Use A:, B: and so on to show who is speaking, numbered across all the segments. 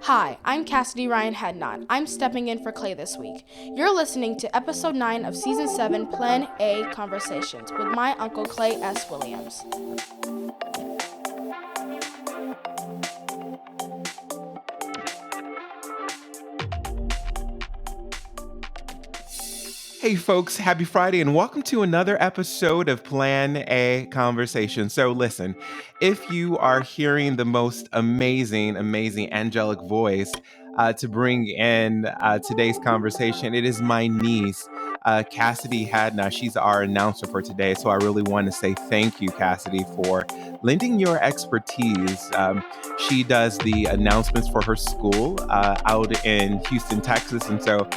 A: Hi, I'm Cassidy Ryan Hadnot. I'm stepping in for Clay this week. You're listening to episode 9 of season 7, Plan A Conversations with my uncle Clay S. Williams.
B: Hey folks, happy Friday and welcome to another episode of Plan A Conversation. So listen, if you are hearing the most amazing angelic voice to bring in today's conversation, it is my niece, Cassidy Hadna. She's our announcer for today. So I really want to say thank you, Cassidy, for lending your expertise. She does the announcements for her school out in Houston, Texas. And so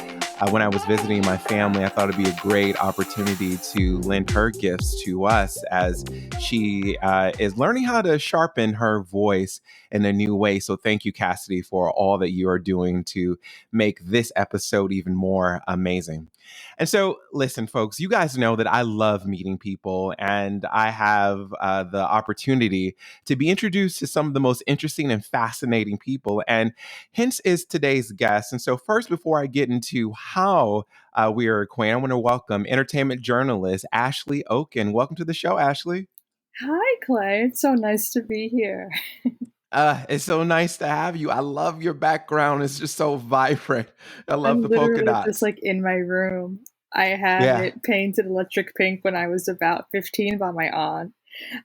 B: when I was visiting my family, I thought it'd be a great opportunity to lend her gifts to us as she is learning how to sharpen her voice in a new way. So thank you, Cassidy, for all that you are doing to make this episode even more amazing. And so, listen, folks, you guys know that I love meeting people, and I have the opportunity to be introduced to some of the most interesting and fascinating people. And hence is today's guest. And so, first, before I get into how we are acquainted, I want to welcome entertainment journalist Ashley Oken. Welcome to the show, Ashley.
C: Hi, Clay. It's so nice to be here.
B: It's so nice to have you. I love your background. It's just so vibrant. I love
C: I'm
B: the polka
C: literally just
B: dots.
C: like in my room. I had
B: Yeah.
C: it painted electric pink when I was about 15 by my aunt.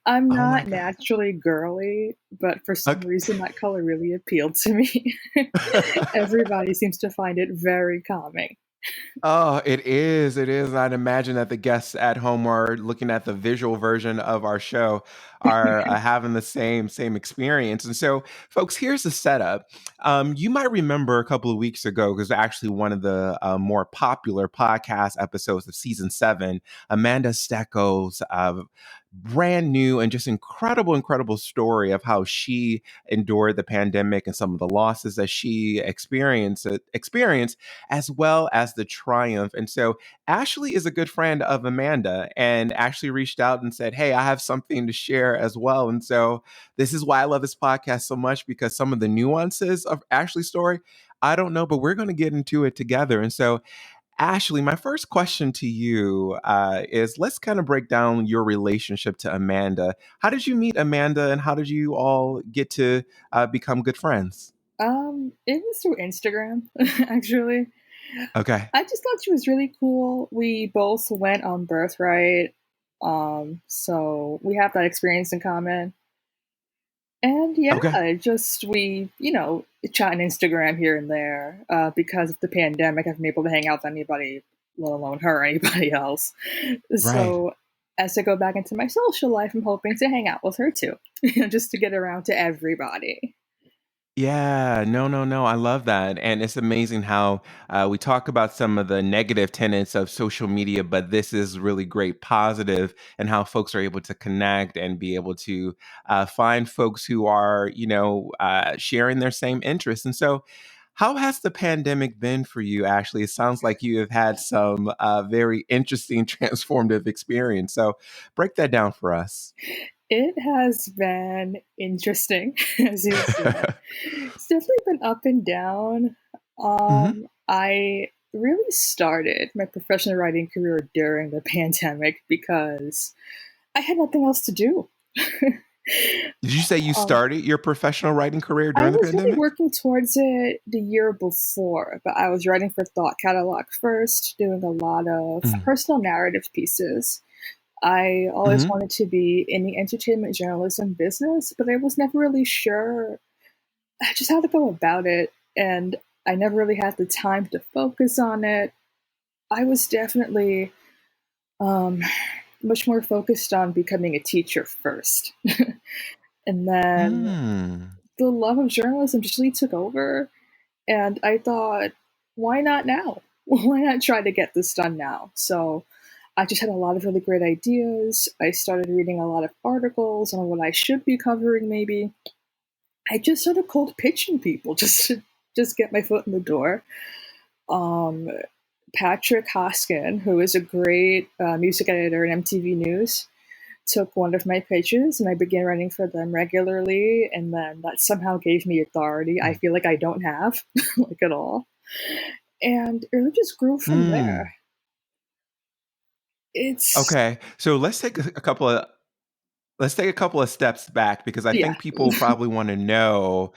C: I'm
B: Oh my
C: not
B: God.
C: naturally girly, but for some
B: Okay.
C: reason that color really appealed to me. Everybody seems to find it very calming.
B: Oh, it is. It is. I'd imagine that the guests at home are looking at the visual version of our show are having the same experience. And so, folks, here's the setup. You might remember a couple of weeks ago, because actually one of the more popular podcast episodes of season 7, Amanda Stecco's brand new and just incredible story of how she endured the pandemic and some of the losses that she experienced as well as the triumph. And so Ashley is a good friend of Amanda and actually reached out and said, "Hey, I have something to share as well." And so this is why I love this podcast so much, because some of the nuances of Ashley's story, I don't know, but we're going to get into it together. And so, Ashley, my first question to you is, let's kind of break down your relationship to Amanda. How did you meet Amanda and how did you all get to become good friends?
C: It was through Instagram, actually.
B: Okay.
C: I just thought she was really cool. We both went on Birthright, so we have that experience in common. And yeah,
B: Okay.
C: just we, chat on Instagram here and there. Because of the pandemic, I haven't been able to hang out with anybody, let alone her or anybody else.
B: Right.
C: So as I go back into my social life, I'm hoping to hang out with her too, just to get around to everybody.
B: Yeah, no. I love that. And it's amazing how we talk about some of the negative tenets of social media, but this is really great positive, and how folks are able to connect and be able to find folks who are, sharing their same interests. And so, how has the pandemic been for you, Ashley? It sounds like you have had some very interesting, transformative experience. So, break that down for us.
C: It has been interesting, as you said. It's definitely been up and down.
B: Hmm.
C: I really started my professional writing career during the pandemic because I had nothing else to do.
B: Did you say you
C: um,
B: started your professional writing career
C: I
B: during the
C: was really
B: pandemic?
C: working towards it the year before, but I was writing for Thought Catalog first, doing a lot of personal narrative pieces. I always
B: Mm-hmm.
C: wanted to be in the entertainment journalism business, but I was never really sure just how to go about it. And I never really had the time to focus on it. I was definitely um, much more focused on becoming a teacher first. And then
B: Mm.
C: the love of journalism just really took over. And I thought, why not now? Why not try to get this done now? So I just had a lot of really great ideas. I started reading a lot of articles on what I should be covering, maybe. I just sort of cold pitching people just to just get my foot in the door. Um, Patrick Hoskin, who is a great music editor at MTV News, took one of my pitches and I began writing for them regularly, and then that somehow gave me authority I feel like I don't have, like, at all. And it really just grew from
B: Mm.
C: there. It's
B: Okay. So let's take a couple of steps back because I
C: yeah.
B: think people probably want to know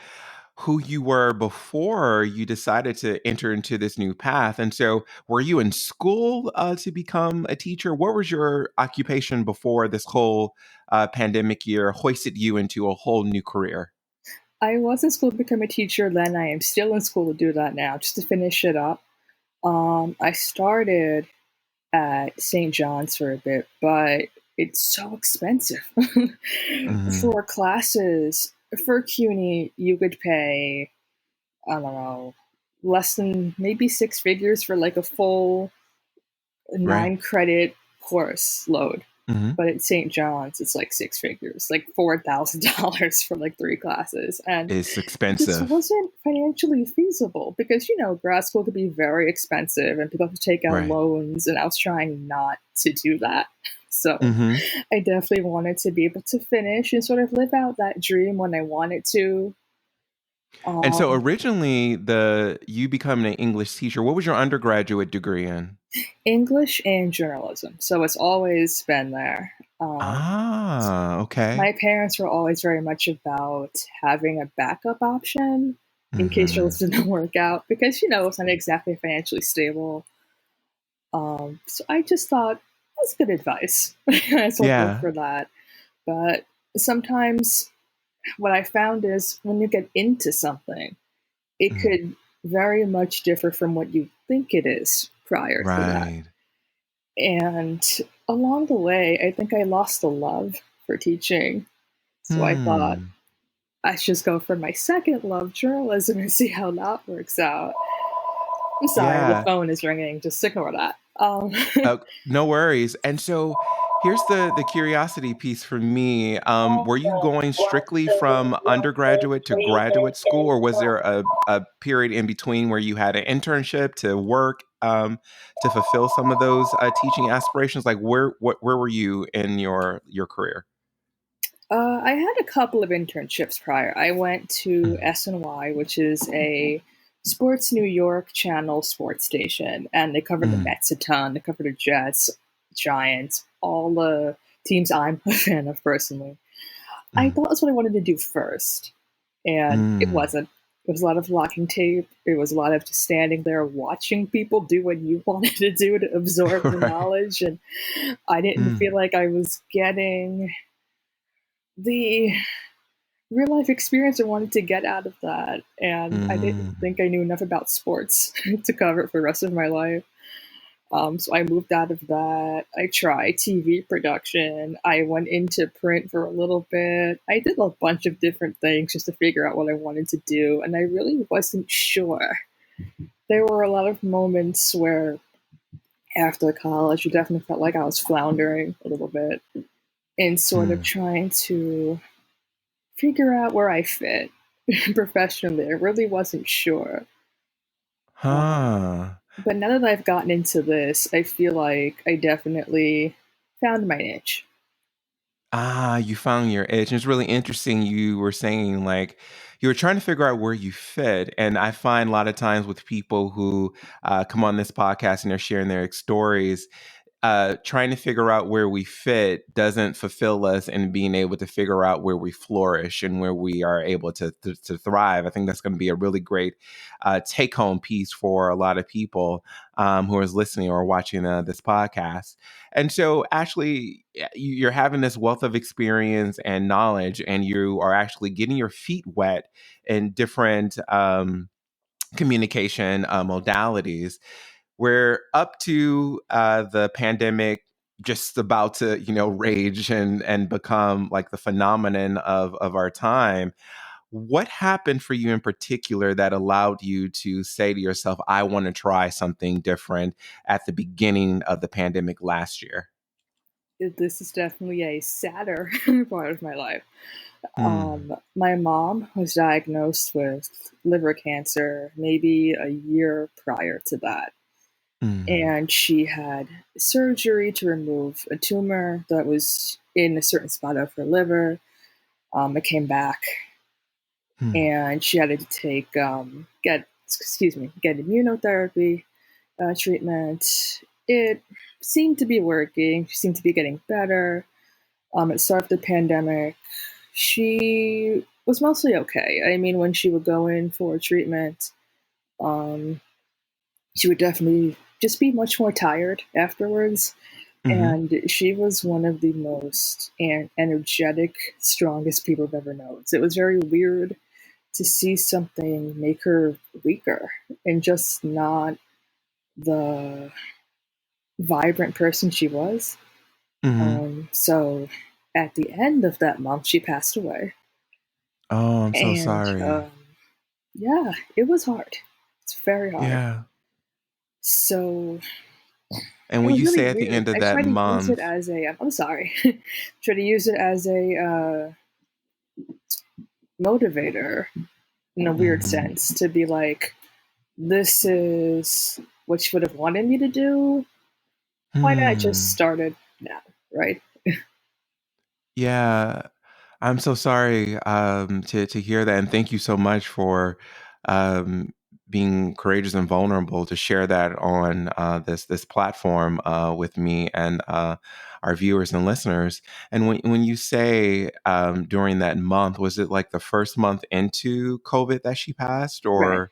B: who you were before you decided to enter into this new path. And so, were you in school to become a teacher? What was your occupation before this whole pandemic year hoisted you into a whole new career?
C: I was in school to become a teacher then. I am still in school to do that now, just to finish it up. I started at St. John's for a bit, but it's so expensive.
B: Hmm.
C: For classes, for CUNY, you could pay, I don't know, less than maybe six figures for like a full
B: Right.
C: 9 credit course load.
B: Hmm.
C: But at St. John's, it's like six figures, like $4,000 for like 3 classes. And
B: It's
C: it just
B: expensive.
C: wasn't financially feasible because, grad school could be very expensive and people have to take out
B: Right.
C: loans. And I was trying not to do that. So
B: Hmm.
C: I definitely wanted to be able to finish and sort of live out that dream when I wanted to.
B: And so,
C: Um,
B: originally, the you becoming an English teacher. What was your undergraduate degree in?
C: English and journalism. So it's always been there.
B: Okay.
C: My parents were always very much about having a backup option in case yours
B: Hmm.
C: didn't work out because, it's not exactly financially stable. So I just thought that's good advice. So I'll go
B: Yeah.
C: for that. But sometimes what I found is when you get into something, it
B: Mhm.
C: could very much differ from what you think it is prior to that.
B: Right.
C: And along the way, I think I lost the love for teaching. So I thought,
B: Hmm.
C: I should just go for my second love, journalism, and see how that works out. I'm sorry, the
B: Yeah.
C: phone is ringing. Just ignore that.
B: No worries. And so here's the curiosity piece for me. Were you going strictly from undergraduate to graduate school, or was there a period in between where you had an internship to work to fulfill some of those teaching aspirations? Like where were you in your career?
C: I had a couple of internships prior. I went to
B: Mhm.
C: SNY, which is a Sports New York channel sports station, and they covered the
B: Mm,
C: Mets a ton. They covered the Jets, Giants, all the teams I'm a fan of personally. I
B: mm,
C: thought that's what I wanted to do first, and it
B: mm.
C: wasn't. It was a lot of locking tape. It was a lot of just standing there watching people do what you wanted to do to absorb the
B: Right.
C: knowledge, and I didn't
B: Mm,
C: feel like I was getting the real life experience I wanted to get out of that. And I didn't
B: mm.
C: think I knew enough about sports to cover it for the rest of my life. So I moved out of that. I tried TV production. I went into print for a little bit. I did a bunch of different things just to figure out what I wanted to do. And I really wasn't sure. There were a lot of moments where after college, it definitely felt like I was floundering a little bit and sort of
B: Mm.
C: trying to figure out where I fit professionally. I really wasn't sure. Um,
B: Huh.
C: but now that I've gotten into this, I feel like I definitely found my niche.
B: Ah, you found your edge. And it's really interesting. You were saying like you were trying to figure out where you fit. And I find a lot of times with people who come on this podcast and they're sharing their stories, trying to figure out where we fit doesn't fulfill us in being able to figure out where we flourish and where we are able to thrive. I think that's going to be a really great take home piece for a lot of people who are listening or watching this podcast. And so, Ashley, you're having this wealth of experience and knowledge, and you are actually getting your feet wet in different communication modalities. We're up to the pandemic just about to rage and become like the phenomenon of our time. What happened for you in particular that allowed you to say to yourself, I want to try something different at the beginning of the pandemic last year?
C: This is definitely a sadder part of my life.
B: Mm,
C: My mom was diagnosed with liver cancer maybe a year prior to that.
B: mm,
C: And she had surgery to remove a tumor that was in a certain spot of her liver. It came back,
B: Hmm.
C: and she had to get immunotherapy treatment. It seemed to be working. She seemed to be getting better. At the start of the pandemic, she was mostly okay. I mean, when she would go in for treatment, um, she would definitely just be much more tired afterwards.
B: Mm-hmm.
C: And she was one of the most energetic, strongest people I've ever known. So it was very weird to see something make her weaker and just not the vibrant person she was.
B: Mm-hmm.
C: So at the end of that month, she passed away.
B: Oh, I'm so
C: And
B: sorry.
C: yeah, it was hard. It's very hard.
B: Yeah.
C: So
B: And
C: it
B: when
C: was
B: you
C: really
B: say at the
C: weird.
B: end of
C: I
B: that
C: tried to use it
B: month,
C: as a, I'm sorry, try to use it as a motivator in a weird
B: mm-hmm.
C: sense to be like, this is what you would have wanted me to do. Why not just
B: Hmm.
C: start it now, right?
B: Yeah. I'm so sorry to hear that, and thank you so much for um, being courageous and vulnerable to share that on this platform with me and our viewers and listeners. And when you say during that month, was it like the first month into COVID that she passed,
C: Right.
B: or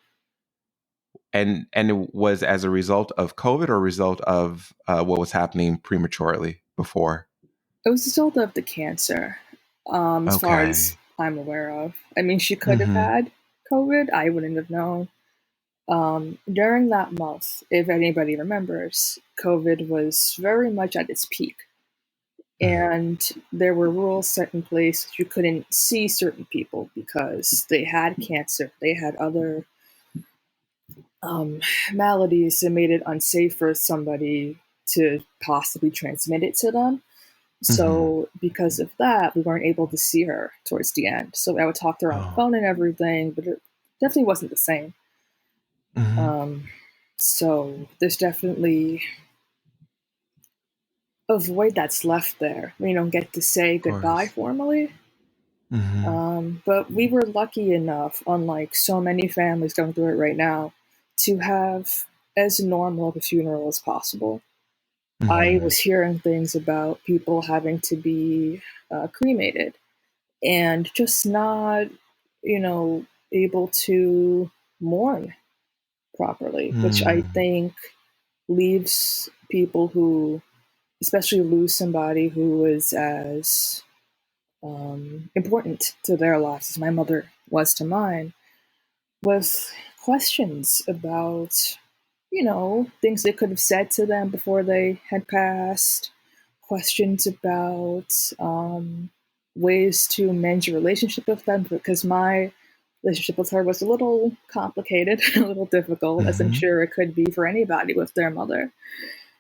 B: and it was as a result of COVID or a result of what was happening prematurely before?
C: It was a result of the cancer, as far as
B: Okay.
C: I'm aware of. I mean, she could have
B: Mm-hmm.
C: had COVID. I wouldn't have known. During that month, if anybody remembers, COVID was very much at its peak.
B: Mm-hmm.
C: And there were rules set in place that you couldn't see certain people because they had cancer, they had other maladies that made it unsafe for somebody to possibly transmit it to them.
B: Mm-hmm.
C: So, because of that, we weren't able to see her towards the end. So, I would talk to her on the
B: Oh.
C: phone and everything, but it definitely wasn't the same.
B: Mm-hmm.
C: Um, so, there's definitely a void that's left there. We don't get to say
B: Of
C: goodbye
B: course.
C: formally.
B: Mhm.
C: But we were lucky enough, unlike so many families going through it right now, to have as normal of a funeral as possible. I
B: Mhm.
C: was hearing things about people having to be cremated and just not, you know, able to mourn properly, which I
B: Mm.
C: think leaves people who, especially lose somebody who was as important to their lives as my mother was to mine, with questions about, things they could have said to them before they had passed, questions about ways to mend your relationship with them, because my relationship with her was a little complicated, a little difficult, as I'm
B: Mhm.
C: sure it could be for anybody with their mother.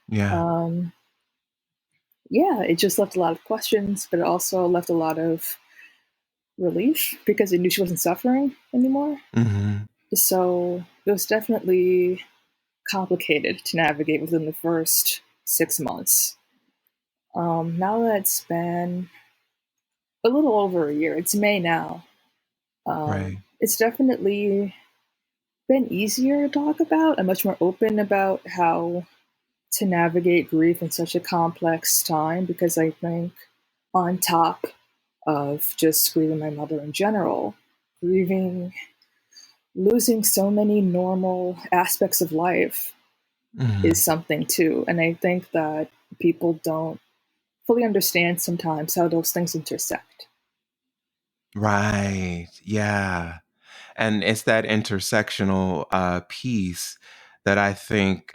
B: Yeah.
C: Um, yeah, it just left a lot of questions, but it also left a lot of relief because it knew she wasn't suffering anymore.
B: Mhm.
C: So it was definitely complicated to navigate within the first 6 months. Now that it's been a little over a year, it's May now.
B: Right.
C: It's definitely been easier to talk about. I'm much more open about how to navigate grief in such a complex time because I think, on top of just grieving my mother in general, grieving losing so many normal aspects of life is
B: Mhm.
C: something too. And I think that people don't fully understand sometimes how those things intersect.
B: Right. Yeah. And it's that intersectional piece that I think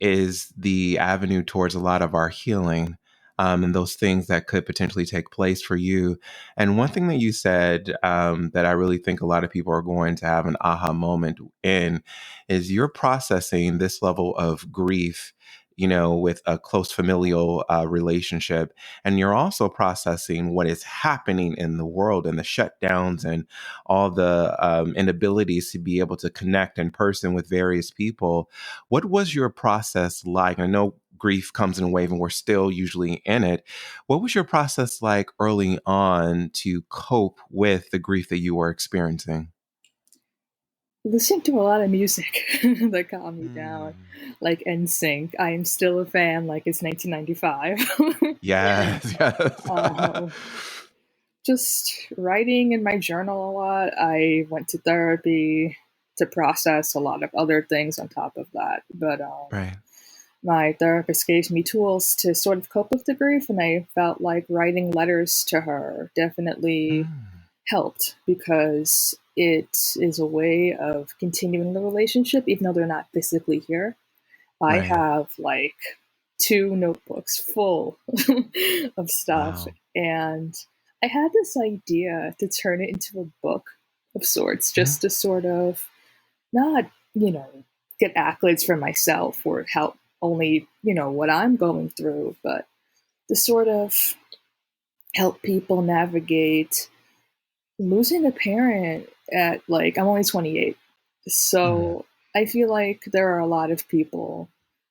B: is the avenue towards a lot of our healing, and those things that could potentially take place for you. And one thing that you said that I really think a lot of people are going to have an aha moment in is you're processing this level of grief with a close familial relationship. And you're also processing what is happening in the world and the shutdowns and all the inabilities to be able to connect in person with various people. What was your process like? I know grief comes in a wave and we're still usually in it. What was your process like early on to cope with the grief that you were experiencing?
C: Listening to a lot of music that calmed me down,
B: Mm.
C: like NSYNC. I am still a fan, like it's 1995.
B: Yes, yes.
C: uh, just writing in my journal a lot. I went to therapy to process a lot of other things on top of that. But
B: Right.
C: my therapist gave me tools to sort of cope with the grief, and I felt like writing letters to her definitely
B: Mm.
C: helped because it is a way of continuing the relationship, even though they're not physically here. I
B: Right.
C: have like two notebooks full of stuff,
B: Wow.
C: and I had this idea to turn it into a book of sorts,
B: Yeah.
C: just to sort of not, get accolades for myself or help only, what I'm going through, but to sort of help people navigate losing a parent at like I'm only 28.
B: Mm.
C: So I feel like there are a lot of people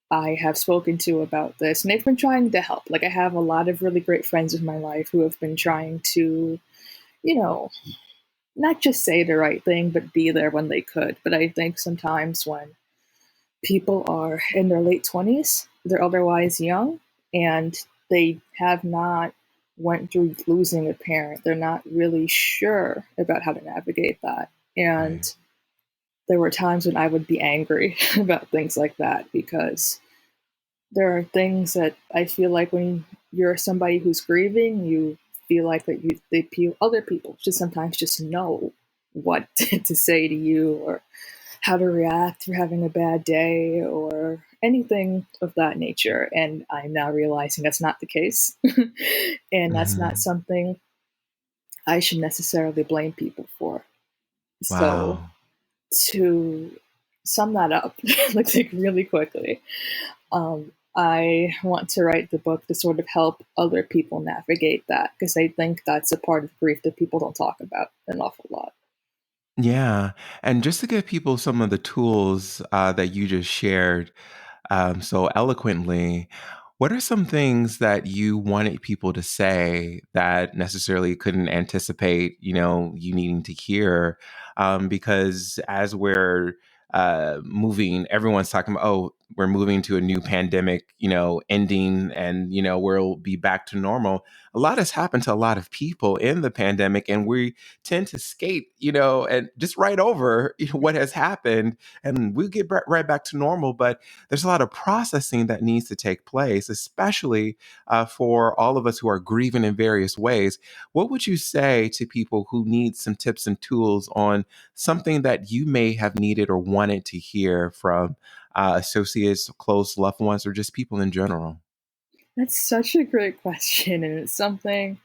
C: I have spoken to about this and they've been trying to help. Like I have a lot of really great friends in my life who have been trying to, you know, not just say the right thing but be there when they could. But I think sometimes when people are in their late 20s, they're otherwise young and they have not went through losing a parent. They're not really sure about how to navigate that. And
B: Right.
C: there were times when I would be angry about things like that because there are things that I feel like when you're somebody who's grieving, you feel like that other people should sometimes just know what to say to you or how to react if you're having a bad day or anything of that nature. And I'm now realizing that's not the case. And that's not
B: Hmm.
C: something I should necessarily blame people for. So
B: Wow.
C: to sum that up, like really quickly, I want to write the book to sort of help other people navigate that because I think that's a part of grief that people don't talk about an awful lot.
B: Yeah. And just to give people some of the tools that you just shared so eloquently, what are some things that you wanted people to say that necessarily couldn't anticipate, you needing to hear? Because as we're moving, everyone's talking about, oh, we're moving to a new pandemic, ending, and we'll be back to normal. A lot has happened to a lot of people in the pandemic, and we tend to skate, and just right over what has happened, and we'll get right back to normal. But there's a lot of processing that needs to take place, especially for all of us who are grieving in various ways. What would you say to people who need some tips and tools on something that you may have needed or wanted to hear from associates, close loved ones, or just people in general?
C: That's such a great question, and it's something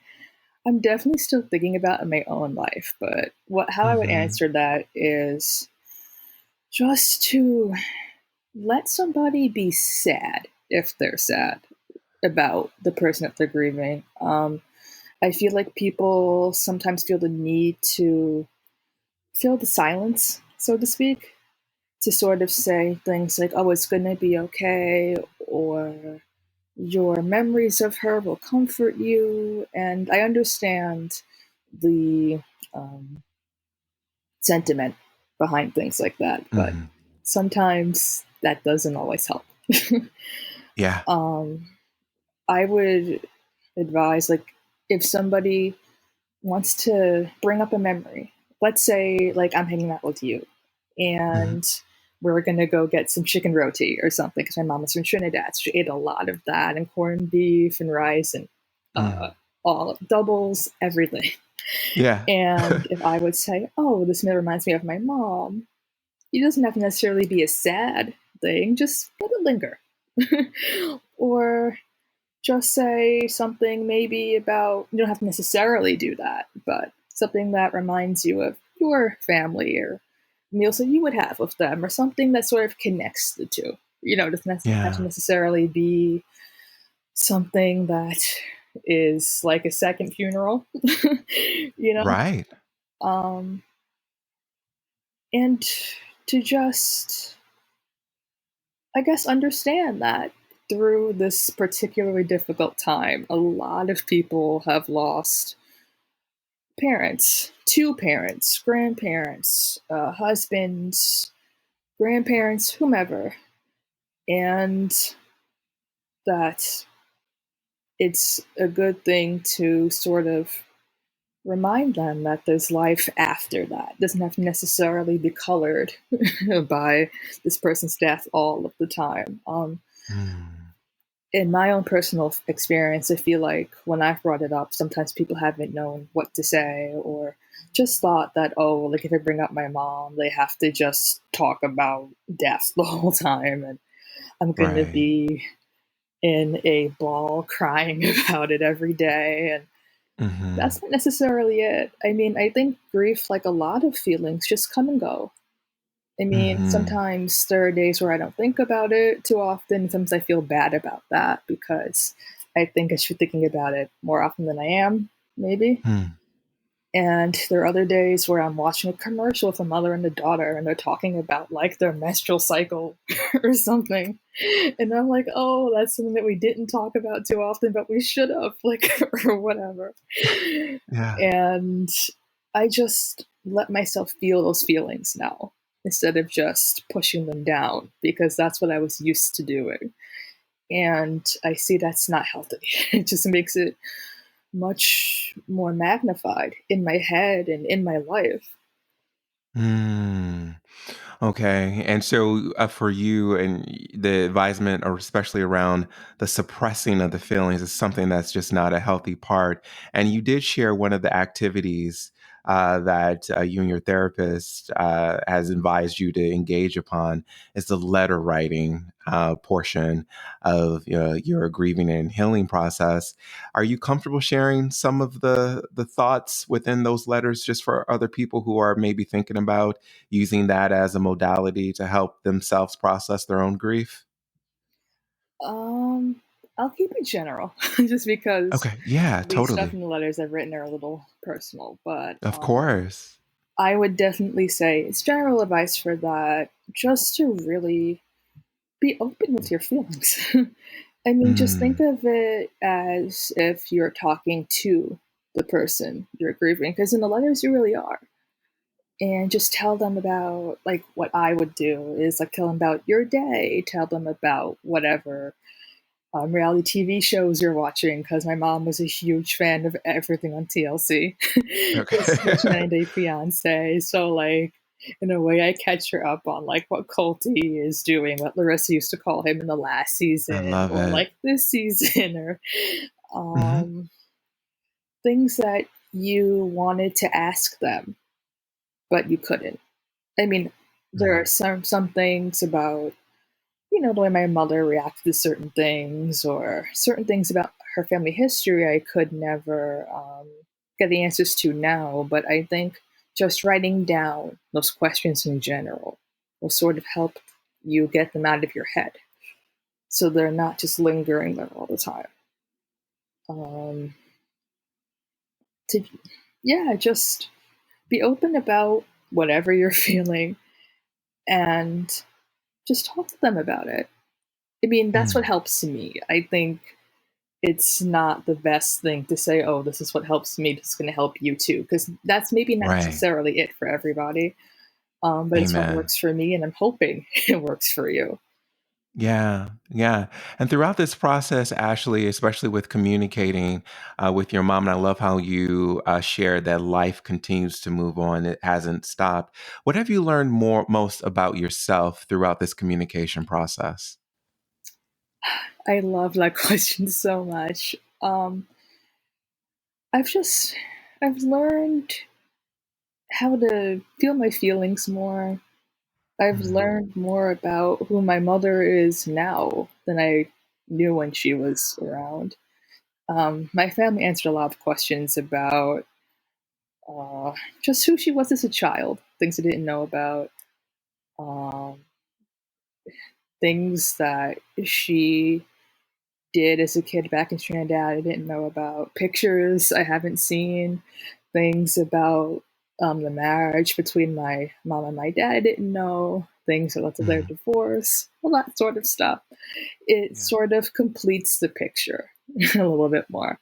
C: I'm definitely still thinking about in my own life. But how I would
B: Hmm.
C: answer that is just to let somebody be sad if they're sad about the person that they're grieving. I feel like people sometimes feel the need to fill the silence, so to speak, to sort of say things like, oh, it's going to be okay, or your memories of her will comfort you. And I understand the um, sentiment behind things like that, but
B: Hmm.
C: sometimes that doesn't always help.
B: Yeah.
C: um, I would advise, like, if somebody wants to bring up a memory, let's say, like, I'm hanging out with you
B: Hmm.
C: and we're going to go get some chicken roti or something because my mom is from Trinidad. So she ate a lot of that and corned beef and rice and uh,
B: Hmm.
C: all doubles, everything.
B: Yeah.
C: And if I would say, oh, this meal reminds me of my mom, it doesn't have to necessarily be a sad thing, just let it linger. Or just say something maybe about, you don't have to necessarily do that, but something that reminds you of your family or meals that you would have with them or something that sort of connects the two. Doesn't have to
B: Yeah.
C: necessarily be something that is like a second funeral, you know?
B: Right.
C: Um, and to just, I guess, understand that through this particularly difficult time, a lot of people have lost parents, two parents, grandparents, husbands, grandparents, whomever, and that it's a good thing to sort of remind them that there's life after that. It doesn't have to necessarily be colored by this person's death all of the time.
B: Mm.
C: In my own personal experience, I feel like when I've brought it up, sometimes people haven't known what to say or just thought that, oh, like if I bring up my mom, they have to just talk about death the whole time and I'm going to
B: Right.
C: be in a ball crying about it every day. And
B: Hmm.
C: that's not necessarily it. I mean, I think grief, like a lot of feelings, just come and go. I mean,
B: Hmm.
C: sometimes there are days where I don't think about it too often. Sometimes I feel bad about that because I think I should be thinking about it more often than I am, maybe.
B: Hmm.
C: And there are other days where I'm watching a commercial with a mother and a daughter and they're talking about like their menstrual cycle or something. And I'm like, oh, that's something that we didn't talk about too often, but we should have, like, or whatever.
B: Yeah.
C: And I just let myself feel those feelings now instead of just pushing them down because that's what I was used to doing. And I see that's not healthy. It just makes it much more magnified in my head and in my life.
B: Mm. Okay. And so for you and the advisement, or especially around the suppressing of the feelings, is something that's just not a healthy part. And you did share one of the activities that you and your therapist has advised you to engage upon is the letter writing portion of your grieving and healing process. Are you comfortable sharing some of the thoughts within those letters just for other people who are maybe thinking about using that as a modality to help themselves process their own grief?
C: Um, I'll keep it general, just because
B: Okay. Yeah,
C: the stuff
B: totally.
C: in the letters I've written are a little personal. But
B: Of course.
C: I would definitely say it's general advice for that, just to really be open with your feelings. I mean, just think
B: Mm,
C: of it as if you're talking to the person you're grieving, because in the letters you really are. And just tell them about, like, what I would do is like tell them about your day, tell them about whatever reality TV shows you're watching, because my mom was a huge fan of everything on TLC. This huge
B: okay.
C: 90 Day Fiance. So, like, in a way, I catch her up on like what Colty is doing, what Larissa used to call him in the last
B: I
C: season,
B: love
C: or
B: it.
C: like this season, or
B: Hmm.
C: um, things that you wanted to ask them, but you couldn't. I mean, there are some things about the way my mother reacted to certain things, or certain things about her family history I could never get the answers to now. But I think just writing down those questions in general will sort of help you get them out of your head so they're not just lingering there all the time. Um, to, yeah, just be open about whatever you're feeling and just talk to them about it. I mean, that's what
B: Mm,
C: helps me. I think it's not the best thing to say, oh, this is what helps me, this is going to help you too, because that's maybe not
B: right.
C: necessarily it for everybody. But it's what
B: Amen.
C: works for me, and I'm hoping it works for you.
B: Yeah, yeah. And throughout this process, Ashley, especially with communicating with your mom, and I love how you shared that life continues to move on; it hasn't stopped. What have you learned most about yourself throughout this communication process?
C: I love that question so much. I've just I've learned how to feel my feelings more. I've
B: Mm,
C: learned more about who my mother is now than I knew when she was around. My family answered a lot of questions about uh, just who she was as a child, things I didn't know about. Um, things that she did as a kid back in Trinidad I didn't know about, pictures I haven't seen, things about the marriage between my mom and my dad I didn't know, things that led to their
B: Mm.
C: divorce, all that sort of stuff. It
B: Yeah.
C: sort of completes the picture a little bit more.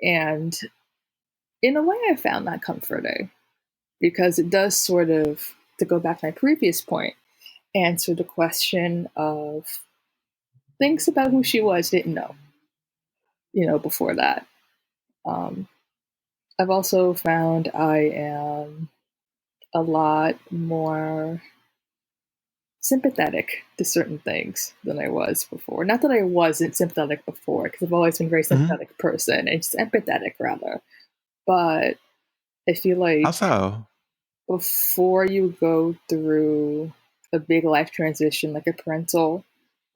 C: And in a way, I found that comforting because it does sort of, to go back to my previous point, answer the question of things about who she was didn't know, before that. Um, I've also found I am a lot more sympathetic to certain things than I was before. Not that I wasn't sympathetic before, because I've always been a very
B: Mhm.
C: sympathetic person, and just empathetic rather. But I feel
B: How
C: like
B: so?
C: before you go through a big life transition like a parental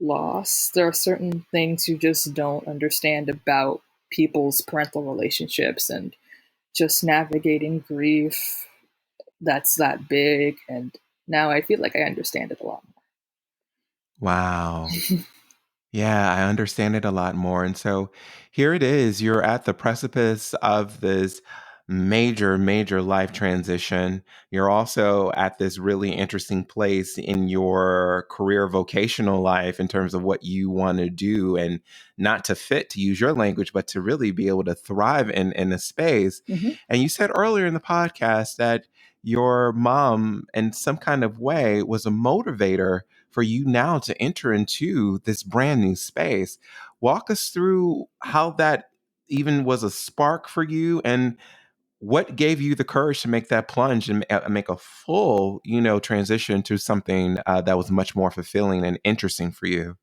C: loss, there are certain things you just don't understand about people's parental relationships and just navigating grief that's that big. And now I feel like I understand it a lot
B: Wow.
C: more.
B: Yeah, I understand it a lot more. And so here it is. You're at the precipice of this major, major life transition. You're also at this really interesting place in your career vocational life in terms of what you want to do and not to fit, to use your language, but to really be able to thrive in a space.
C: Hmm.
B: And you said earlier in the podcast that your mom, in some kind of way, was a motivator for you now to enter into this brand new space. Walk us through how that even was a spark for you and what gave you the courage to make that plunge and make a full, transition to something that was much more fulfilling and interesting for you.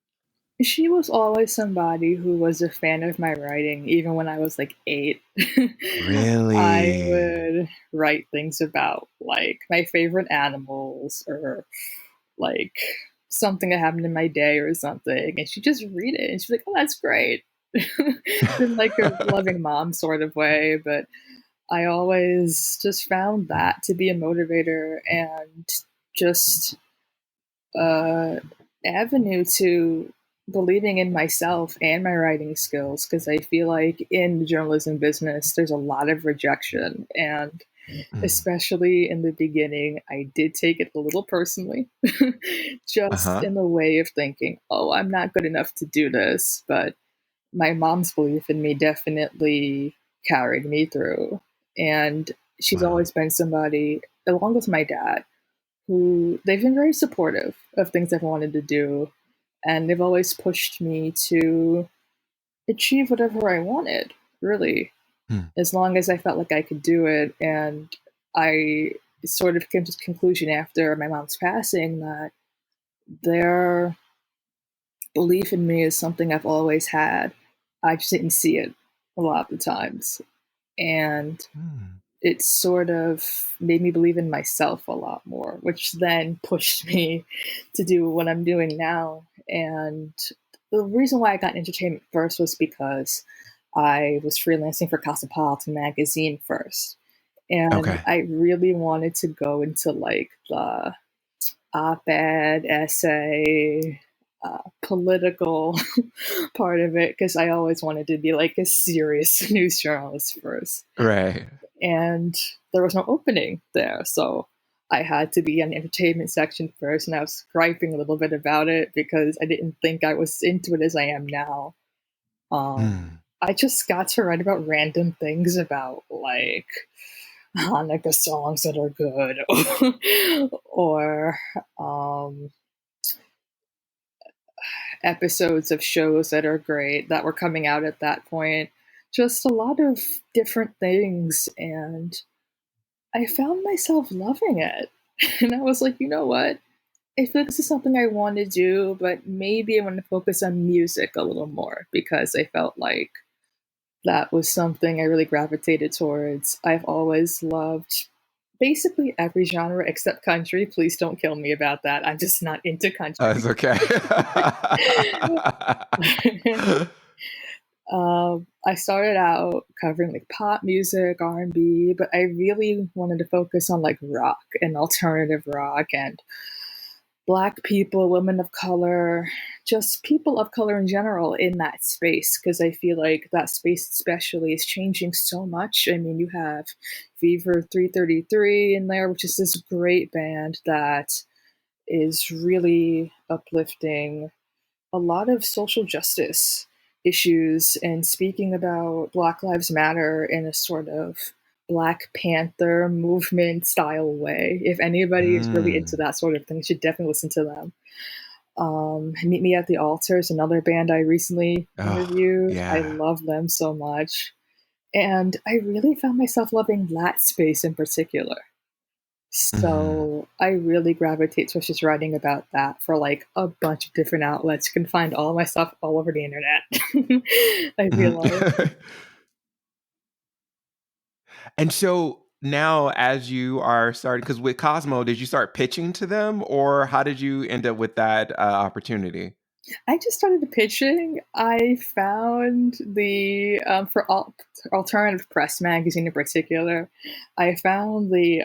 C: She was always somebody who was a fan of my writing, even when I was like 8. I
B: Really?
C: would write things about like my favorite animals or like something that happened in my day or something. And she'd just read it and she's like, oh, that's great. In like a loving mom sort of way. But I always just found that to be a motivator and just uh, avenue to believing in myself and my writing skills because I feel like in the journalism business there's a lot of rejection, and
B: Mm.
C: especially in the beginning I did take it a little personally just
B: Uh-huh.
C: in the way of thinking, oh, I'm not good enough to do this. But my mom's belief in me definitely carried me through, and she's
B: Wow.
C: always been somebody, along with my dad, who they've been very supportive of things I've wanted to do, and they've always pushed me to achieve whatever I wanted, really,
B: Mm.
C: as long as I felt like I could do it. And I sort of came to the conclusion after my mom's passing that their belief in me is something I've always had. I just didn't see it a lot of the times. And
B: Mm.
C: it sort of made me believe in myself a lot more, which then pushed me to do what I'm doing now. And the reason why I got entertainment first was because I was freelancing for Cosmopolitan magazine first. And
B: Okay.
C: I really wanted to go into like the op-ed, essay, political part of it because I always wanted to be like a serious news journalist first.
B: Right.
C: And there was no opening there. So I had to be in the entertainment section first, and I was griping a little bit about it because I didn't think I was into it as I am now.
B: Mm.
C: I just got to write about random things about like Hanukkah songs that are good, or episodes of shows that are great that were coming out at that point. Just a lot of different things, and I found myself loving it. And I was like, you know what? I feel like this is something I want to do, but maybe I want to focus on music a little more because I felt like that was something I really gravitated towards. I've always loved basically every genre except country. Please don't kill me about that. I'm just not into
B: It's
C: country.
B: okay.
C: I started out covering like pop music, R&B, but I really wanted to focus on like rock and alternative rock. And Black people, women of color, just people of color in general in that space, because I feel like that space especially is changing so much. I mean, you have Fever 333 in there, which is this great band that is really uplifting a lot of social justice issues and speaking about Black Lives Matter in a sort of Black Panther movement style way. If anybody is really into
B: Mm.
C: that sort of thing, you should definitely listen to them. Meet Me at the Altar is another band I recently
B: Oh,
C: interviewed. I
B: yeah.
C: love them so much. And I really found myself loving that space in particular.
B: Mhm.
C: So I really gravitate towards just writing about that for like a bunch of different outlets. You can find all my stuff all over the internet. I
B: Mhm.
C: realize.
B: And so now, as you are starting, because with Cosmo, did you start pitching to them, or how did you end up with that opportunity?
C: I just started pitching. I found the for alternative press magazine in particular. I found the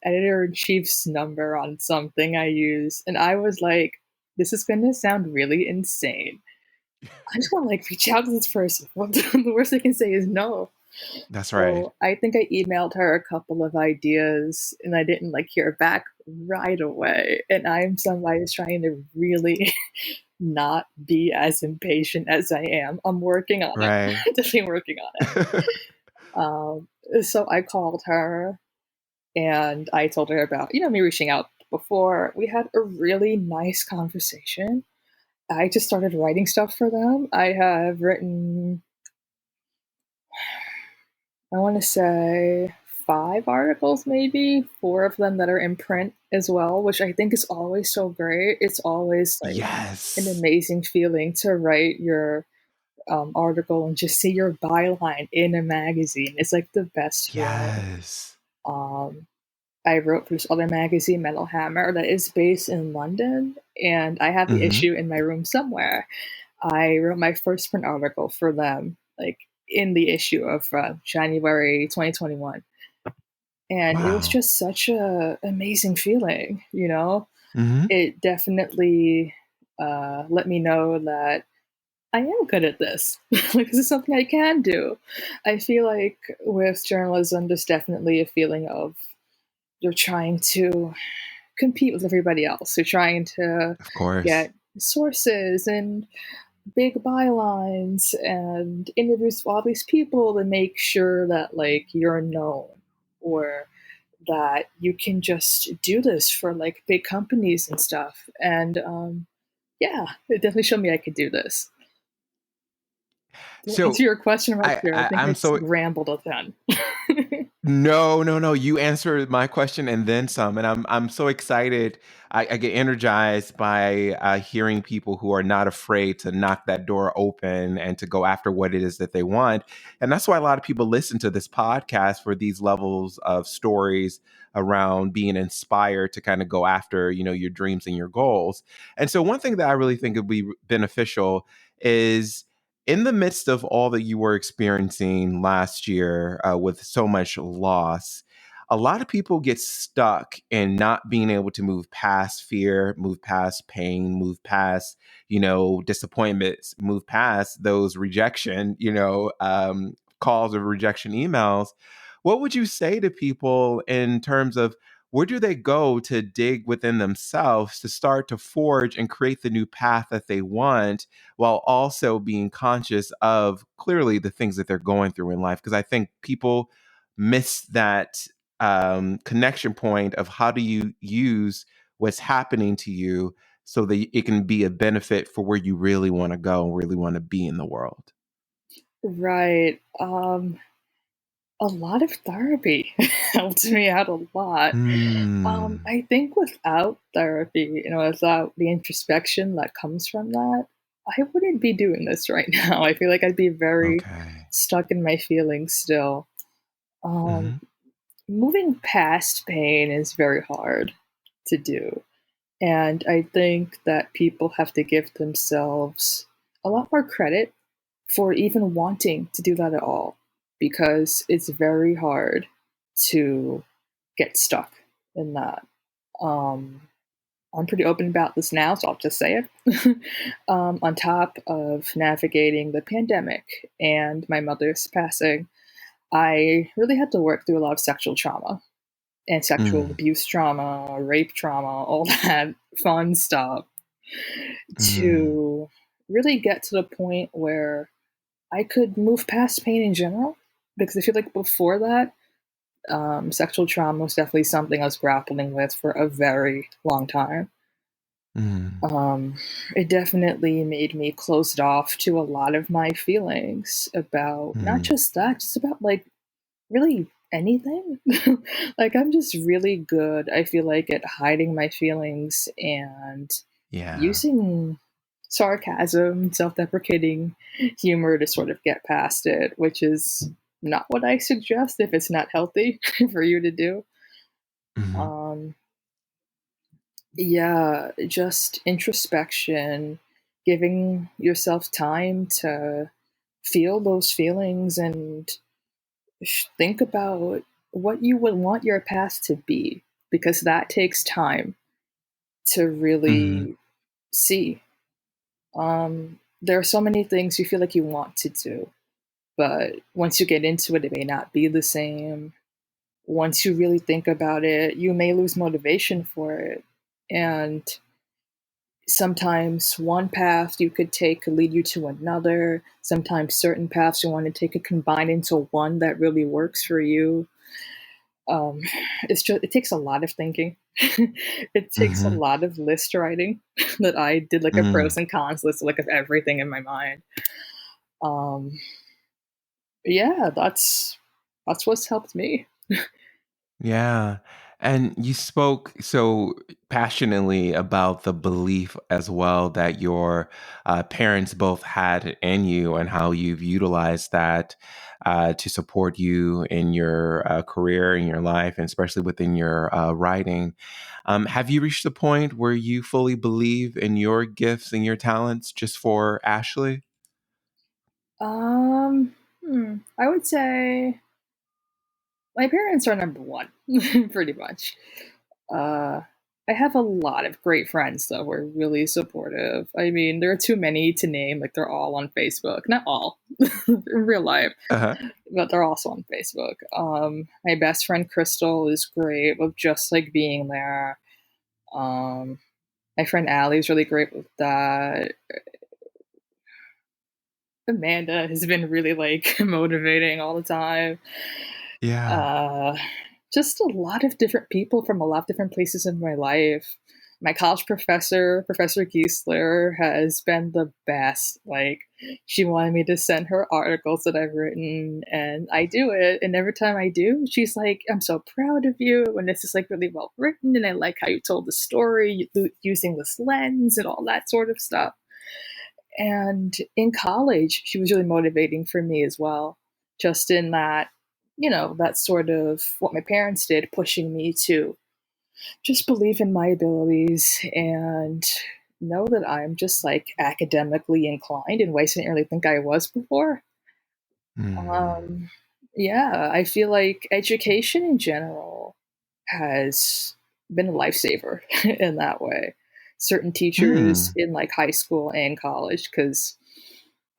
C: editor in chief's number on something I use, and I was like, "This is going to sound really insane. I just want to like reach out to this person. What the worst they can say is no."
B: That's right.
C: So I think I emailed her a couple of ideas, and I didn't like hear back right away. And I'm somebody who's trying to really not be as impatient as I am. I'm working on it.
B: Right.
C: Definitely working on it. So I called her and I told her about, me reaching out before. We had a really nice conversation. I just started writing stuff for them. I have written, I want to say, 5 articles, maybe 4 of them that are in print as well, which I think is always so great. It's always like an
B: Yes.
C: amazing feeling to write your article and just see your byline in a magazine. It's like the best feeling.
B: Yes.
C: Um, I wrote for this other magazine, Metal Hammer, that is based in London, and I have the
B: Hmm.
C: issue in my room somewhere. I wrote my first print article for them, like in the issue of January 2021, and it was
B: Wow.
C: just such a amazing feeling.
B: Hmm.
C: It definitely let me know that I am good at this. Like, this is something I can do. I feel like with journalism, there's definitely a feeling of you're trying to compete with everybody else. You're trying to
B: Of course.
C: get sources and big bylines and interviews with all these people to make sure that like you're known or that you can just do this for like big companies and stuff. And yeah, it definitely showed me I could do this. To answer
B: So
C: your question right there, I think
B: I'm
C: I just
B: so
C: rambled a ton.
B: no, no, no. You answered my question and then some, and I'm so excited. I get energized by hearing people who are not afraid to knock that door open and to go after what it is that they want. And that's why a lot of people listen to this podcast for these levels of stories around being inspired to kind of go after, your dreams and your goals. And so one thing that I really think would be beneficial is in the midst of all that you were experiencing last year with so much loss, a lot of people get stuck in not being able to move past fear, move past pain, move past, disappointments, move past those rejection, calls of rejection emails. What would you say to people in terms of where do they go to dig within themselves to start to forge and create the new path that they want, while also being conscious of clearly the things that they're going through in life? Because I think people miss that connection point of how do you use what's happening to you so that it can be a benefit for where you really want to go and really want to be in the world.
C: Right. A lot of therapy helped me out a lot.
B: Hmm.
C: I think without therapy, without the introspection that comes from that, I wouldn't be doing this right now. I feel like I'd be very
B: Okay.
C: stuck in my feelings still. Um,
B: Hmm.
C: Moving past pain is very hard to do. And I think that people have to give themselves a lot more credit for even wanting to do that at all, because it's very hard to get stuck in that. Um, I'm pretty open about this now, so I'll just say it. On top of navigating the pandemic and my mother's passing, I really had to work through a lot of sexual trauma and sexual
B: Mm,
C: abuse trauma, rape trauma, all that fun stuff
B: mm,
C: to really get to the point where I could move past pain in general. Because I feel like before that, sexual trauma was definitely something I was grappling with for a very long time.
B: mm,
C: Um, it definitely made me closed off to a lot of my feelings about not
B: mm.
C: just that, just about like really anything. Like I'm just really good, I feel like, at hiding my feelings and
B: Yeah.
C: using sarcasm, self-deprecating humor to sort of get past it, which is not what I suggest if it's not healthy for you to do.
B: Hmm.
C: Um, yeah, just introspection, giving yourself time to feel those feelings and think about what you would want your path to be, because that takes time to
B: Hmm.
C: really see. There are so many things you feel like you want to do, but once you get into it, it may not be the same. Once you really think about it, you may lose motivation for it. And sometimes one path you could take could lead you to another. Sometimes certain paths you want to take could combine into one that really works for you. Um, it takes a lot of thinking. It takes a
B: Hmm.
C: lot of list writing that I did like a pros
B: Mm.
C: and cons list like of everything in my mind. Um, yeah, that's what's helped me.
B: Yeah. And you spoke so passionately about the belief as well that your parents both had in you and how you've utilized that to support you in your career, in your life, and especially within your writing. Have you reached the point where you fully believe in your gifts and your talents just for Ashley?
C: Um, I would say my parents are number one, pretty much. Uh, I have a lot of great friends though who are really supportive. I mean, there are too many to name. Like they're all on Facebook. Not all in real life,
B: Uh-huh.
C: but they're also on Facebook. My best friend Crystal is great with just like being there. Um, my friend Allie is really great with that. Amanda has been really like motivating all the time.
B: Yeah.
C: Uh, just a lot of different people from a lot of different places in my life. My college professor, Professor Giesler, has been the best. Like, she wanted me to send her articles that I've written, and I do it. And every time I do, she's like, "I'm so proud of you, and this is like really well written, and I like how you told the story using this lens and all that sort of stuff." And in college, she was really motivating for me as well, just in that, that sort of what my parents did, pushing me to just believe in my abilities and know that I'm just like academically inclined in ways I didn't really think I was before.
B: Mm.
C: Um, yeah, I feel like education in general has been a lifesaver in that way. Certain teachers
B: Hmm.
C: in like high school and college, because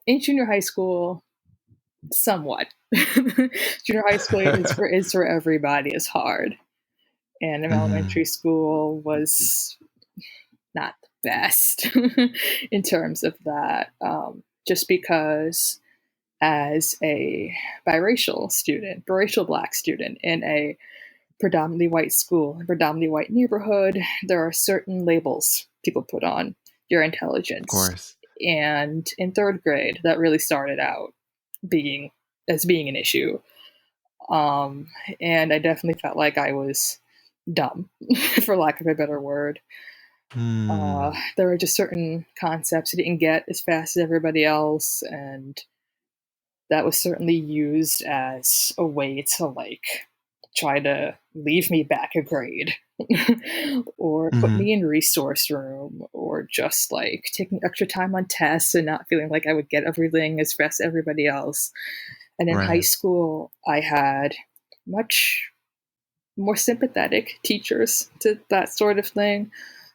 C: in junior high school, somewhat. Junior high school is for everybody. Is hard, and in
B: Hmm.
C: elementary school was not the best in terms of that. Just because as a biracial black student in a predominantly white school, a predominantly white neighborhood, there are certain labels people put on your
B: Of
C: intelligence.
B: course.
C: And in third grade, that really started out being being an issue. Um, and I definitely felt like I was dumb, for lack of a better word.
B: Hmm.
C: There were just certain concepts I didn't get as fast as everybody else, and that was certainly used as a way to like try to leave me back a grade or put
B: Hmm.
C: me in resource room or just like taking extra time on tests and not feeling like I would get everything as fast as everybody else. And in high
B: Right.
C: school, I had much more sympathetic teachers to that sort of thing.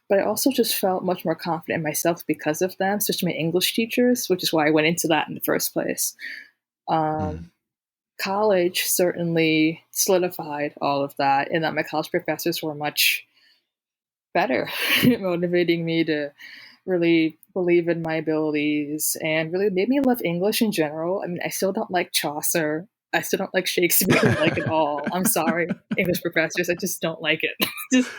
C: but I also just felt much more confident in myself because of them, especially my English teachers, which is why I went into that in the first place.
B: Mm.
C: College certainly solidified all of that, and that my college professors were much better at motivating me to really believe in my abilities and really made me love English in general. I mean, I still don't like Chaucer. I still don't like Shakespeare like at all. I'm sorry, English professors. I just don't like it. just,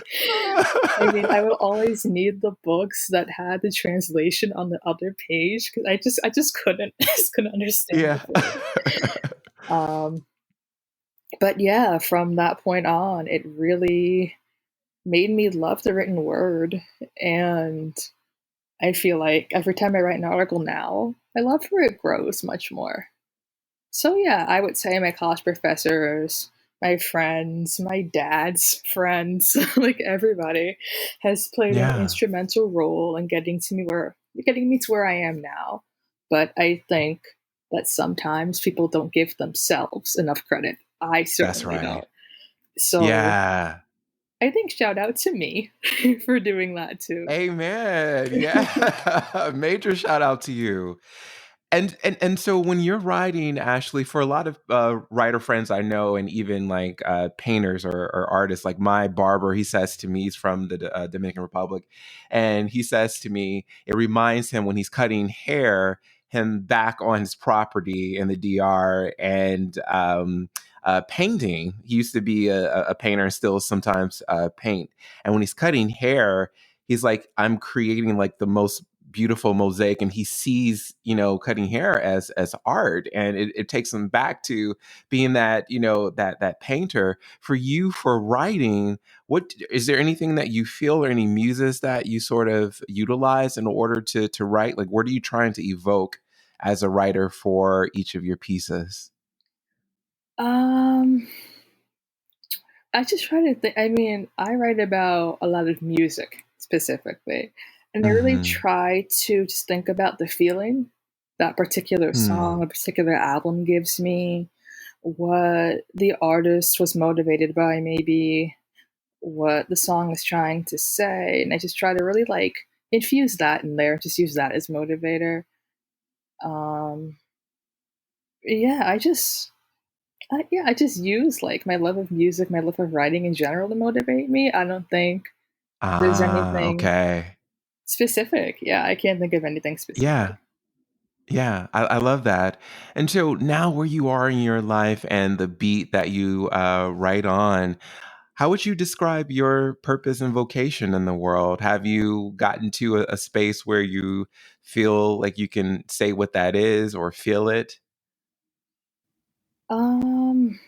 C: I mean, I would always need the books that had the translation on the other page because I just couldn't, I just couldn't understand
B: Yeah.
C: the play. Um, but yeah, from that point on, it really made me love the written word. And I feel like every time I write an article now, I love where it grows much more. So yeah, I would say my college professors, my friends, my dad's friends, like everybody has played an
B: Yeah.
C: instrumental role in getting me to where I am now. But I think that sometimes people don't give themselves enough credit. I
B: That's
C: certainly
B: right.
C: don't. So
B: Yeah.
C: I think shout out to me for doing that too.
B: Amen. Yeah. Major shout out to you. And so when you're writing, Ashley, for a lot of writer friends I know, and even like painters or artists, like my barber, he says to me, he's from the Dominican Republic, and he says to me, it reminds him when he's cutting hair, him back on his property in the DR and painting. He used to be a painter and still sometimes paint. And when he's cutting hair, he's like, I'm creating like the most beautiful mosaic, and he sees cutting hair as art, and it takes him back to being that that painter. For you, for writing, what is there anything that you feel, or any muses that you sort of utilize in order to write? Like, what are you trying to evoke as a writer for each of your pieces?
C: Um, I just try to think. I mean, I write about a lot of music specifically, and I really
B: Mm-hmm.
C: try to just think about the feeling that particular song, a particular album gives me, what the artist was motivated by, maybe what the song is trying to say, and I just try to really like infuse that in there, just use that as motivator. Um, yeah, I just use like my love of music, my love of writing in general to motivate me. I don't think there's anything
B: Okay.
C: specific. Yeah, I can't think of anything specific.
B: Yeah. Yeah, I love that. And so now, where you are in your life and the beat that you write on, how would you describe your purpose and vocation in the world? Have you gotten to a space where you feel like you can say what that is or feel it?
C: Um,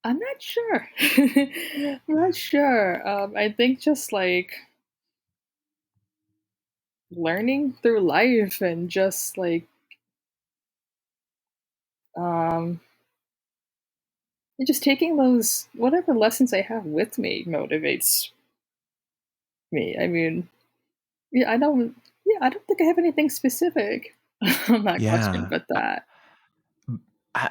C: I'm not sure. I'm not sure. I think just like learning through life and just like um and just taking those whatever lessons I have with me motivates me. I mean, yeah, I don't think I have anything specific on that question,
B: Yeah.
C: but that.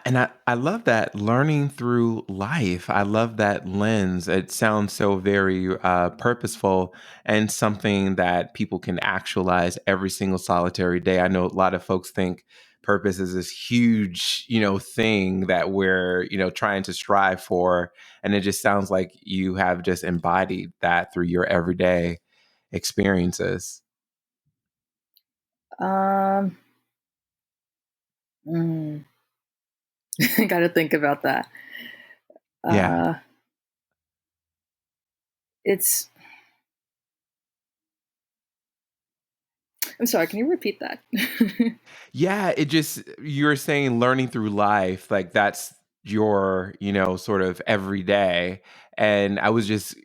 B: And I love that, learning through life. I love that lens. It sounds so very purposeful, and something that people can actualize every single solitary day. I know a lot of folks think purpose is this huge, thing that we're, trying to strive for. And it just sounds like you have just embodied that through your everyday experiences.
C: Um, mm, I gotta think about that.
B: Yeah.
C: Uh, it's. I'm sorry. Can you repeat that?
B: Yeah, it just, you're saying learning through life, like that's your, sort of every day. And I was just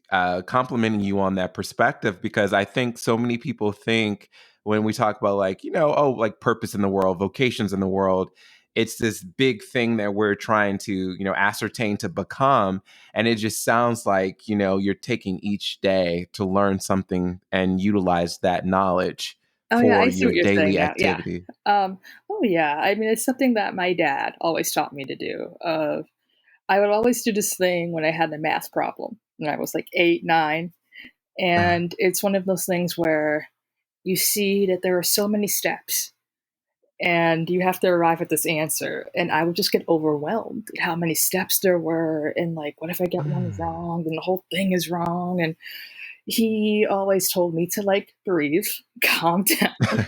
B: complimenting you on that perspective, because I think so many people think when we talk about like, oh, like purpose in the world, vocations in the world, it's this big thing that we're trying to, ascertain to become. And it just sounds like, you're taking each day to learn something and utilize that knowledge
C: Oh yeah, I
B: for
C: see
B: your
C: what you're saying
B: daily
C: now. Yeah.
B: activity.
C: Um, oh yeah. I mean, it's something that my dad always taught me to do. I would always do this thing when I had a math problem. when I was like 8, 9. And it's one of those things where you see that there are so many steps and you have to arrive at this answer. And I would just get overwhelmed at how many steps there were. And like, what if I get one
B: Mm.
C: wrong? Then the whole thing is wrong. And he always told me to like breathe, calm down,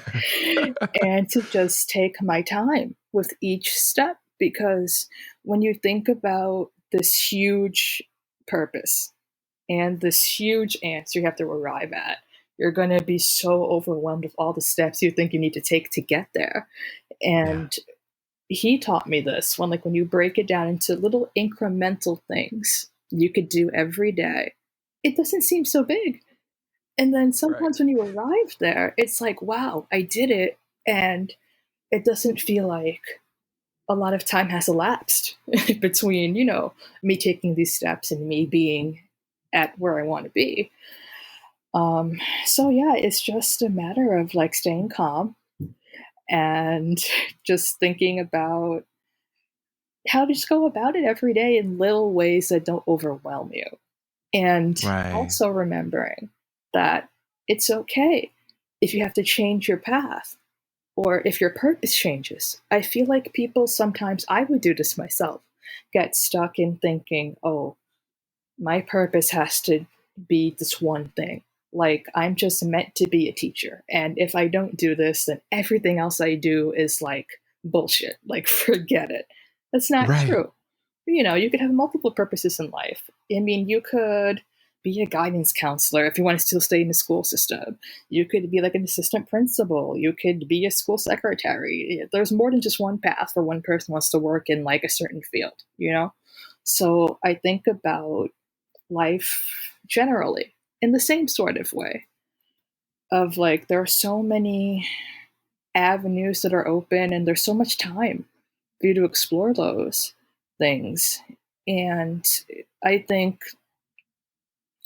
C: and to just take my time with each step. Because when you think about this huge purpose and this huge answer you have to arrive at, you're going to be so overwhelmed with all the steps you think you need to take to get there.
B: Yeah.
C: And he taught me this when you break it down into little incremental things you could do every day, it doesn't seem so big. And then
B: Right.
C: sometimes when you arrive there, it's like, wow, I did it. And it doesn't feel like a lot of time has elapsed between, me taking these steps and me being at where I want to be. So yeah, it's just a matter of like staying calm and just thinking about how to just go about it every day in little ways that don't overwhelm you. And
B: Right.
C: also remembering that it's okay if you have to change your path or if your purpose changes. I feel like people sometimes, I would do this myself, get stuck in thinking, oh, my purpose has to be this one thing. Like, I'm just meant to be a teacher. And if I don't do this, then everything else I do is like bullshit. Like, forget it. That's not
B: Right.
C: true. You could have multiple purposes in life. I mean, you could be a guidance counselor if you want to still stay in the school system. You could be like an assistant principal. You could be a school secretary. There's more than just one path for one person who wants to work in like a certain field. So I think about life generally in the same sort of way of like there are so many avenues that are open and there's so much time for you to explore those things. And I think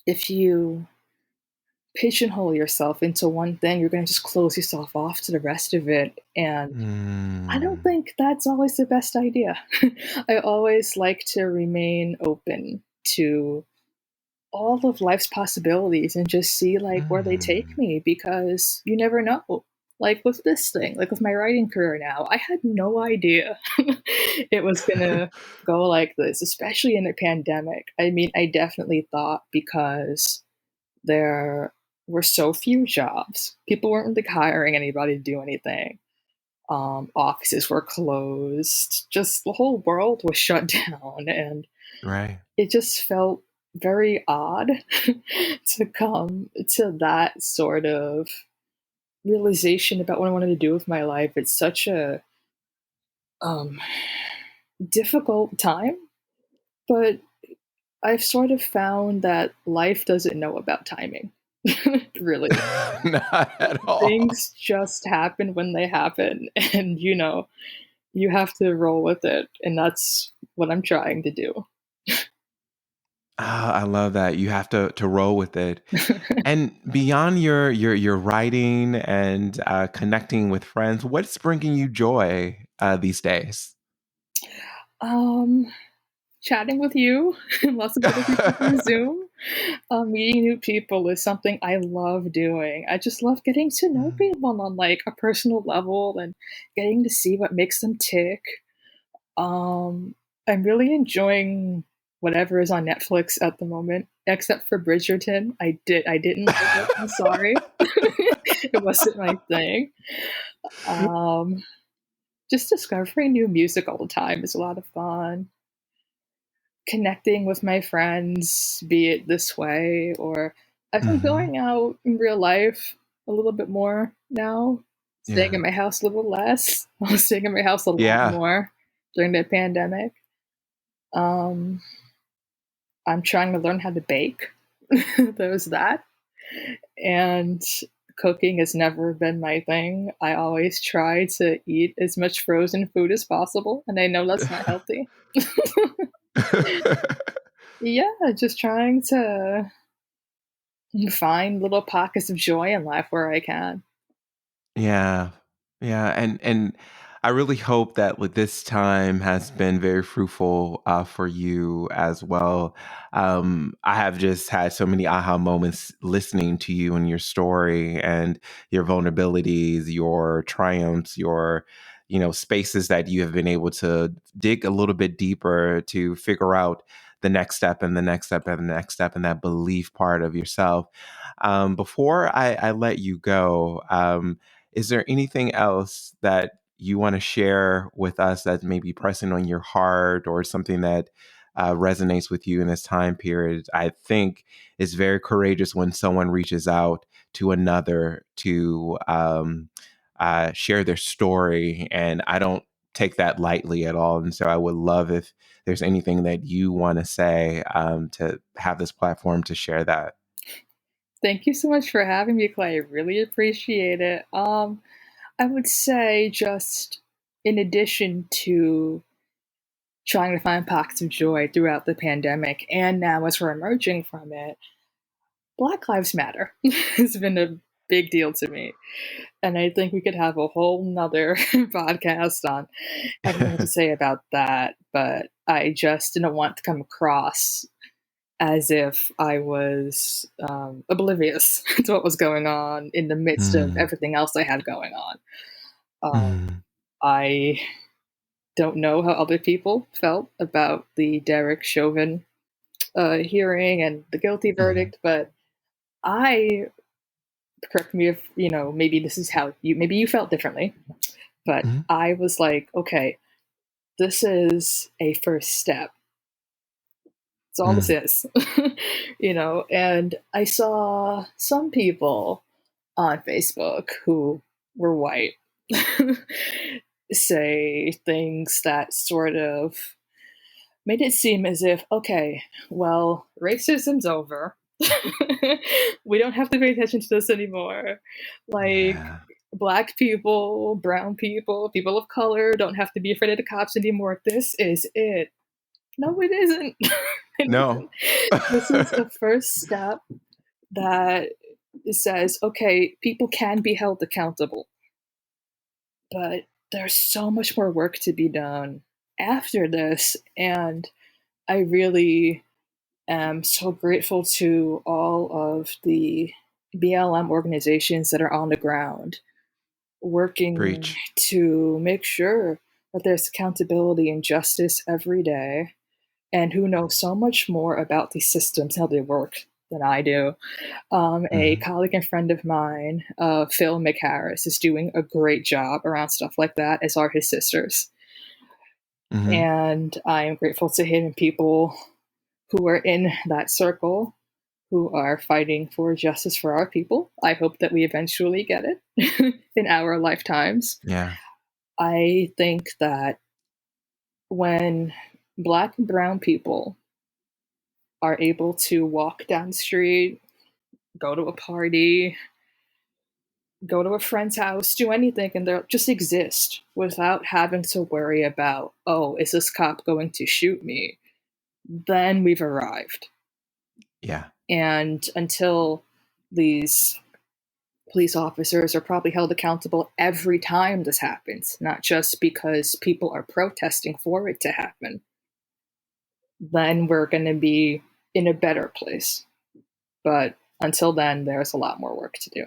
C: if you pigeonhole yourself into one thing, you're going to just close yourself off to the rest of it. And I don't
B: Mm.
C: think that's always the best idea. I always like to remain open to all of life's possibilities and just see like where they take
B: Mm.
C: me, because you never know. Like with this thing, like with my writing career now, I had no idea it was gonna go like this, especially in a pandemic. I mean, I definitely thought because there were so few jobs, people weren't really hiring anybody to do anything. Offices were closed, just the whole world was shut down, and
B: Right.
C: it just felt very odd to come to that sort of realization about what I wanted to do with my life. It's such a um, difficult time, but I've sort of found that life doesn't know about timing. Really.
B: Not at all.
C: Things just happen when they happen, and you have to roll with it. And that's what I'm trying to do.
B: Ah, I love that. You have to roll with it. And beyond your writing and connecting with friends, what's bringing you joy these days?
C: um, Chatting with you and lots of other people through Zoom. Meeting new people is something I love doing. I just love getting to know
B: Mm.
C: people on like a personal level and getting to see what makes them tick. Um, I'm really enjoying whatever is on Netflix at the moment, except for Bridgerton. I didn't like it. I'm sorry. It wasn't my thing. Um, just discovering new music all the time is a lot of fun. Connecting with my friends, be it this way or I've been
B: Hmm.
C: going out in real life a little bit more now, staying
B: Yeah.
C: in my house a little less. I was staying in my house a lot
B: Yeah.
C: more during the pandemic. Um, I'm trying to learn how to bake. There's that. And cooking has never been my thing. I always try to eat as much frozen food as possible, and I know that's not healthy. Yeah, just trying to find little pockets of joy in life where I can.
B: Yeah. Yeah. And I really hope that this time has been very fruitful for you as well. I have just had so many aha moments listening to you and your story and your vulnerabilities, your triumphs, your spaces that you have been able to dig a little bit deeper to figure out the next step and the next step and the next step and that belief part of yourself. Before I let you go, is there anything else that you want to share with us that may be pressing on your heart or something that resonates with you in this time period? I think it's very courageous when someone reaches out to another to share their story, and I don't take that lightly at all. And so I would love if there's anything that you want to say to have this platform to share that.
C: Thank you so much for having me, Clay. I really appreciate it. I would say, just in addition to trying to find pockets of joy throughout the pandemic, and now as we're emerging from it, Black Lives Matter has been a big deal to me. And I think we could have a whole nother podcast on everything to say about that. But I just didn't want to come across as if I was oblivious to what was going on in the midst of everything else I had going on. I don't know how other people felt about the Derek Chauvin hearing and the guilty verdict, but correct me if, maybe this is how maybe you felt differently, but I was like, okay, this is a first step. That's all this is, and I saw some people on Facebook who were white say things that sort of made it seem as if, okay, well, racism's over. We don't have to pay attention to this anymore. Black people, brown people, people of color don't have to be afraid of the cops anymore. This is it. No, it isn't.
B: No.
C: This is the first step that says, okay, people can be held accountable. But there's so much more work to be done after this. And I really am so grateful to all of the BLM organizations that are on the ground working
B: Preach.
C: to make sure that there's accountability and justice every day, and who know so much more about these systems, how they work, than I do. A colleague and friend of mine, Phil McHarris, is doing a great job around stuff like that, as are his sisters. And I am grateful to him and people who are in that circle, who are fighting for justice for our people. I hope that we eventually get it in our lifetimes.
B: Yeah.
C: I think that when Black and brown people are able to walk down the street, go to a party, go to a friend's house, do anything, and they'll just exist without having to worry about, oh, is this cop going to shoot me? Then we've arrived.
B: Yeah.
C: And until these police officers are probably held accountable every time this happens, not just because people are protesting for it to happen, then we're going to be in a better place. But until then, there's a lot more work to do.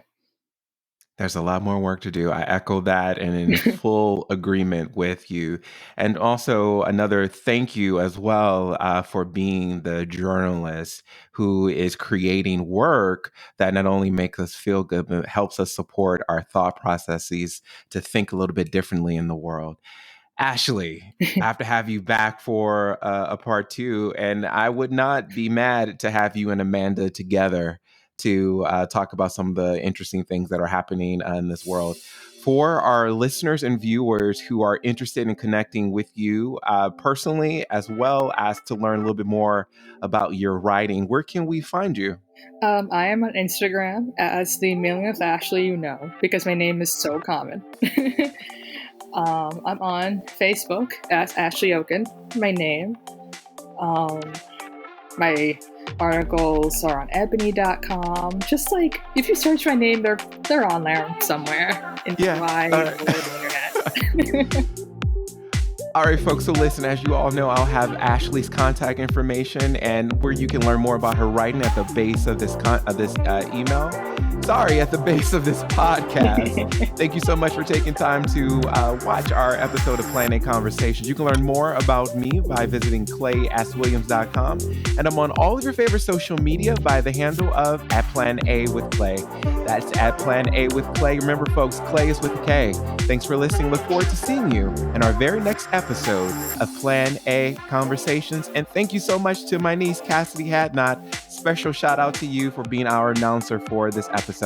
B: There's a lot more work to do. I echo that and in full agreement with you. And also another thank you as well for being the journalist who is creating work that not only makes us feel good, but helps us support our thought processes to think a little bit differently in the world. Ashley, I have to have you back for a part 2, and I would not be mad to have you and Amanda together to talk about some of the interesting things that are happening in this world. For our listeners and viewers who are interested in connecting with you personally, as well as to learn a little bit more about your writing, where can we find you?
C: I am on Instagram as the millionth Ashley you know, because my name is so common. I'm on Facebook as Ashley Oken, my name. My articles are on ebony.com. Just like, if you search my name, they're on there somewhere in the wide world of the internet.
B: All right, folks. So listen, as you all know, I'll have Ashley's contact information and where you can learn more about her writing at the base of this email. Sorry, at the base of this podcast. Thank you so much for taking time to watch our episode of Plan A Conversations. You can learn more about me by visiting clayswilliams.com. And I'm on all of your favorite social media by the handle of @PlanA with Clay. That's @PlanA with Clay. Remember, folks, Clay is with a K. Thanks for listening. Look forward to seeing you in our very next episode of Plan A Conversations. And thank you so much to my niece, Cassidy Hadnot. Special shout out to you for being our announcer for this episode.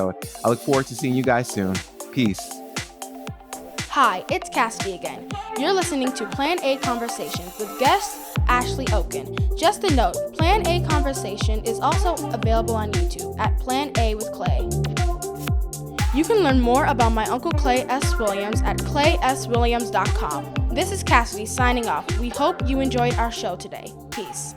B: I look forward to seeing you guys soon. Peace.
A: Hi, it's Cassidy again. You're listening to Plan A Conversations with guest Ashley Oken. Just a note, Plan A Conversation is also available on YouTube at Plan A with Clay. You can learn more about my Uncle Clay S. Williams at clayswilliams.com. This is Cassidy signing off. We hope you enjoyed our show today. Peace.